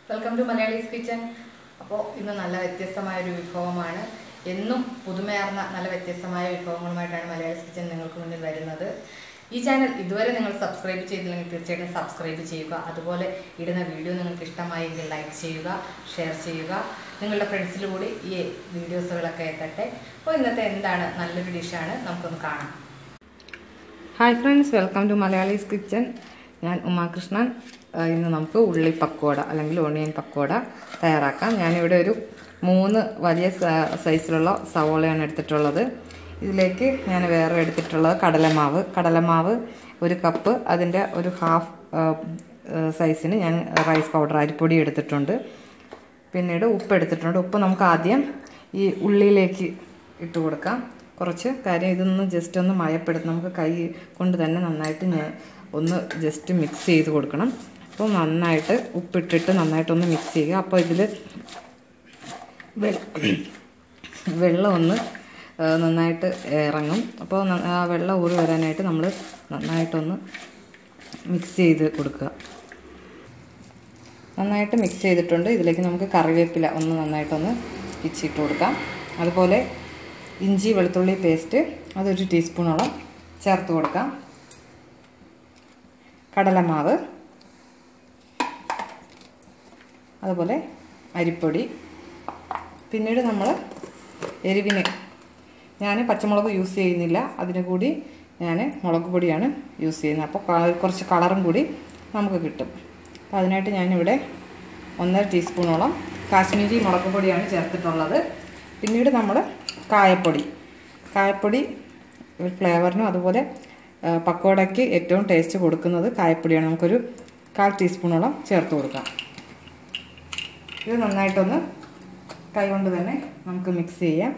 Welcome to Malayalees kitchen. അപ്പോൾ ഇന്ന് നല്ല വ്യത്യസ്തമായൊരു വിഭവമാണ്. എന്നും പുതുമയാർന്ന നല്ല വ്യത്യസ്തമായ വിഭവങ്ങളുമായിട്ടാണ് മലയാളീസ് കിച്ചൺ നിങ്ങൾക്ക് മുന്നിൽ വരുന്നത്. ഈ ചാനൽ ഇതുവരെ നിങ്ങൾ സബ്സ്ക്രൈബ് ചെയ്തില്ലെങ്കിൽ തീർച്ചയായിട്ടും സബ്സ്ക്രൈബ് ചെയ്യുക. അതുപോലെ ഇടുന്ന വീഡിയോ നിങ്ങൾക്ക് ഇഷ്ടമായെങ്കിൽ ലൈക്ക് ചെയ്യുക, ഷെയർ ചെയ്യുക. നിങ്ങളുടെ ഫ്രണ്ട്സിലൂടെ ഈ വീഡിയോസുകളൊക്കെ എത്തട്ടെ. അപ്പോൾ ഇന്നത്തെ എന്താണ് നല്ലൊരു ഡിഷാണ്, നമുക്കൊന്ന് കാണാം. Hi friends, welcome to Malayalees kitchen. ഞാൻ ഉമാകൃഷ്ണൻ. ഇന്ന് നമുക്ക് ഉള്ളി പക്കോട അല്ലെങ്കിൽ ഓണിയൻ പക്കോട തയ്യാറാക്കാം. ഞാനിവിടെ ഒരു 3 വലിയ സൈസിലുള്ള സവോളയാണ് എടുത്തിട്ടുള്ളത്. ഇതിലേക്ക് ഞാൻ വേറെ എടുത്തിട്ടുള്ളത് കടലമാവ് 1 കപ്പ്. അതിൻ്റെ ഒരു ഹാഫ് സൈസിന് ഞാൻ റൈസ് പൗഡർ അരിപ്പൊടി എടുത്തിട്ടുണ്ട്. പിന്നീട് ഉപ്പ് എടുത്തിട്ടുണ്ട്. ഉപ്പ് നമുക്ക് ആദ്യം ഈ ഉള്ളിയിലേക്ക് ഇട്ട് കൊടുക്കാം. കുറച്ച് കാര്യം ഇതൊന്ന് ജസ്റ്റ് ഒന്ന് മയപ്പെടുത്തി നമുക്ക് കൈ കൊണ്ട് തന്നെ നന്നായിട്ട് ഒന്ന് ജസ്റ്റ് മിക്സ് ചെയ്ത് കൊടുക്കണം. അപ്പോൾ നന്നായിട്ട് ഉപ്പിട്ടിട്ട് നന്നായിട്ടൊന്ന് മിക്സ് ചെയ്യുക. അപ്പോൾ ഇതിൽ വെള്ളം ഒന്ന് നന്നായിട്ട് ഇറങ്ങും. അപ്പോൾ ആ വെള്ളം ഊറി വരാനായിട്ട് നമ്മൾ നന്നായിട്ടൊന്ന് മിക്സ് ചെയ്ത് കൊടുക്കുക. നന്നായിട്ട് മിക്സ് ചെയ്തിട്ടുണ്ട്. ഇതിലേക്ക് നമുക്ക് കറിവേപ്പില ഒന്ന് നന്നായിട്ടൊന്ന് പിച്ചിട്ട് കൊടുക്കാം. അതുപോലെ ഇഞ്ചി വെളുത്തുള്ളി പേസ്റ്റ് അതൊരു ടീസ്പൂണോളം ചേർത്ത് കൊടുക്കാം. കടലമാവ്, അതുപോലെ അരിപ്പൊടി. പിന്നീട് നമ്മൾ എരിവിന് ഞാൻ പച്ചമുളക് യൂസ് ചെയ്യുന്നില്ല, അതിന് കൂടി ഞാൻ മുളക് പൊടിയാണ് യൂസ് ചെയ്യുന്നത്. അപ്പോൾ കുറച്ച് കളറും കൂടി നമുക്ക് കിട്ടും. അപ്പോൾ അതിനായിട്ട് ഞാനിവിടെ 1.5 ടീസ്പൂണോളം കാശ്മീരി മുളക് പൊടിയാണ് ചേർത്തിട്ടുള്ളത്. പിന്നീട് നമ്മൾ കായപ്പൊടി ഫ്ലേവറിനും അതുപോലെ പക്കോടയ്ക്ക് ഏറ്റവും ടേസ്റ്റ് കൊടുക്കുന്നത് കായപ്പൊടിയാണ്. നമുക്കൊരു 1/4 ടീസ്പൂണോളം ചേർത്ത് കൊടുക്കാം. ഇത് നന്നായിട്ടൊന്ന് കൈകൊണ്ട് തന്നെ നമുക്ക് മിക്സ് ചെയ്യാം.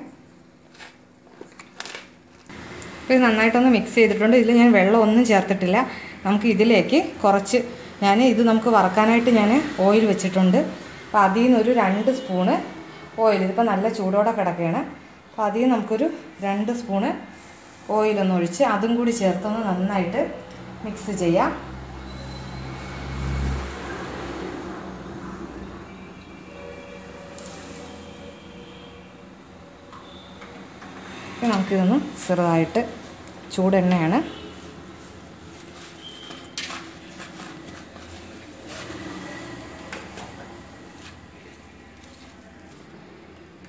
ഇത് നന്നായിട്ടൊന്ന് മിക്സ് ചെയ്തിട്ടുണ്ട്. ഇതിൽ ഞാൻ വെള്ളം ഒന്നും ചേർത്തിട്ടില്ല. നമുക്ക് ഇതിലേക്ക് കുറച്ച് ഇത് നമുക്ക് വറക്കാനായിട്ട് ഞാൻ ഓയിൽ വെച്ചിട്ടുണ്ട്. അപ്പോൾ അതിൽ നിന്നൊരു 2 സ്പൂണ് ഓയിൽ, ഇതിപ്പോൾ നല്ല ചൂടോടെ കിടക്കുകയാണ്. അപ്പോൾ അതിൽ നമുക്കൊരു 2 സ്പൂണ് ഓയിലൊന്ന് ഒഴിച്ച് അതും കൂടി ചേർത്തൊന്ന് നന്നായിട്ട് മിക്സ് ചെയ്യാം. നമുക്കിതൊന്ന് ചെറുതായിട്ട് ചൂടെണ്ണയാണ്.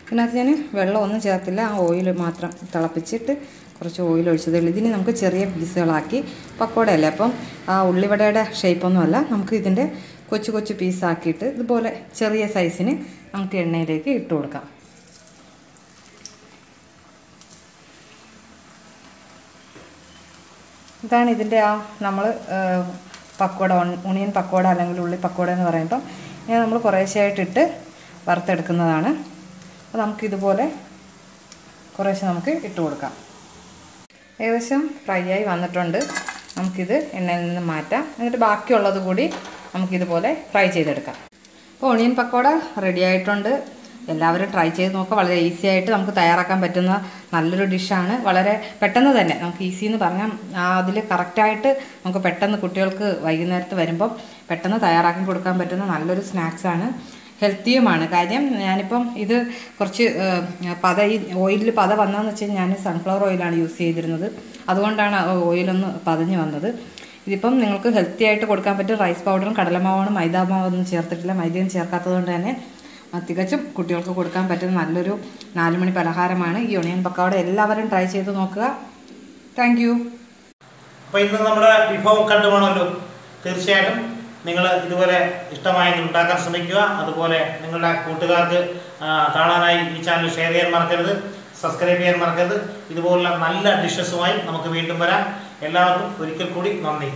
ഇതിനകത്ത് ഞാൻ വെള്ളമൊന്നും ചേർത്തില്ല, ആ ഓയിൽ മാത്രം തിളപ്പിച്ചിട്ട് കുറച്ച് ഓയിൽ ഒഴിച്ചതേ ഉള്ളൂ. ഇതിന് നമുക്ക് ചെറിയ പീസുകളാക്കി, പക്കോടയല്ലേ അപ്പം ആ ഉള്ളിവടയുടെ ഷേപ്പൊന്നുമല്ല, നമുക്ക് ഇതിൻ്റെ കൊച്ചു കൊച്ചു പീസാക്കിയിട്ട് ഇതുപോലെ ചെറിയ സൈസിന് നമുക്ക് എണ്ണയിലേക്ക് ഇട്ട് കൊടുക്കാം. ഇതാണ് ഇതിൻ്റെ നമ്മൾ പക്കോട, ഓണിയൻ പക്കോട അല്ലെങ്കിൽ ഉള്ളി പക്കോട എന്ന് പറയുമ്പോൾ ഇങ്ങനെ നമ്മൾ കുറേശ്ശെയായിട്ടിട്ട് വറുത്തെടുക്കുന്നതാണ്. അപ്പോൾ നമുക്കിതുപോലെ കുറേശ്ശെ നമുക്ക് ഇട്ട് കൊടുക്കാം. ഏകദേശം ഫ്രൈ ആയി വന്നിട്ടുണ്ട്. നമുക്കിത് എണ്ണയിൽ നിന്ന് മാറ്റാം. എന്നിട്ട് ബാക്കിയുള്ളത് കൂടി നമുക്കിതുപോലെ ഫ്രൈ ചെയ്തെടുക്കാം. അപ്പോൾ ഓണിയൻ പക്കോട റെഡി ആയിട്ടുണ്ട്. എല്ലാവരും ട്രൈ ചെയ്ത് നോക്കുക. വളരെ ഈസി ആയിട്ട് നമുക്ക് തയ്യാറാക്കാൻ പറ്റുന്ന നല്ലൊരു ഡിഷാണ്. വളരെ പെട്ടെന്ന് തന്നെ നമുക്ക് ഈസി എന്ന് പറഞ്ഞാൽ അതിൽ കറക്റ്റായിട്ട് നമുക്ക് പെട്ടെന്ന് കുട്ടികൾക്ക് വൈകുന്നേരത്ത് വരുമ്പം പെട്ടെന്ന് തയ്യാറാക്കി കൊടുക്കാൻ പറ്റുന്ന നല്ലൊരു സ്നാക്സാണ്. ഹെൽത്തിയുമാണ്. കാര്യം ഞാനിപ്പം ഇത് കുറച്ച് ഈ ഓയിലിൽ പത വന്നതെന്ന് വെച്ചാൽ ഞാൻ സൺഫ്ലവർ ഓയിലാണ് യൂസ് ചെയ്തിരുന്നത്. അതുകൊണ്ടാണ് ഓയിലൊന്ന് പതഞ്ഞ് വന്നത്. ഇതിപ്പം നിങ്ങൾക്ക് ഹെൽത്തി ആയിട്ട് കൊടുക്കാൻ പറ്റും. റൈസ് പൗഡറും കടലമാവാണ്, മൈദാമാവൊന്നും ചേർത്തിട്ടില്ല. മൈദയും ചേർക്കാത്തത് കൊണ്ട് തന്നെ തികച്ചും കുട്ടികൾക്ക് കൊടുക്കാൻ പറ്റുന്ന നല്ലൊരു 4 മണി പലഹാരമാണ് ഈ ഓണിയൻ പക്കോട. എല്ലാവരും ട്രൈ ചെയ്ത് നോക്കുക. Thank you. അപ്പോൾ ഇന്ന് നമ്മുടെ വിഭവം കണ്ടുപോകണമല്ലോ. തീർച്ചയായിട്ടും നിങ്ങൾ ഇതുപോലെ ഇഷ്ടമായെങ്കിൽ ഉണ്ടാക്കാൻ ശ്രമിക്കുക. അതുപോലെ നിങ്ങളുടെ കൂട്ടുകാർക്ക് കാണാനായി ഈ ചാനൽ ഷെയർ ചെയ്യാൻ മറക്കരുത്, സബ്സ്ക്രൈബ് ചെയ്യാൻ മറക്കരുത്. ഇതുപോലുള്ള നല്ല ഡിഷസുമായി നമുക്ക് വീണ്ടും വരാം. എല്ലാവർക്കും ഒരിക്കൽ കൂടി നന്ദി.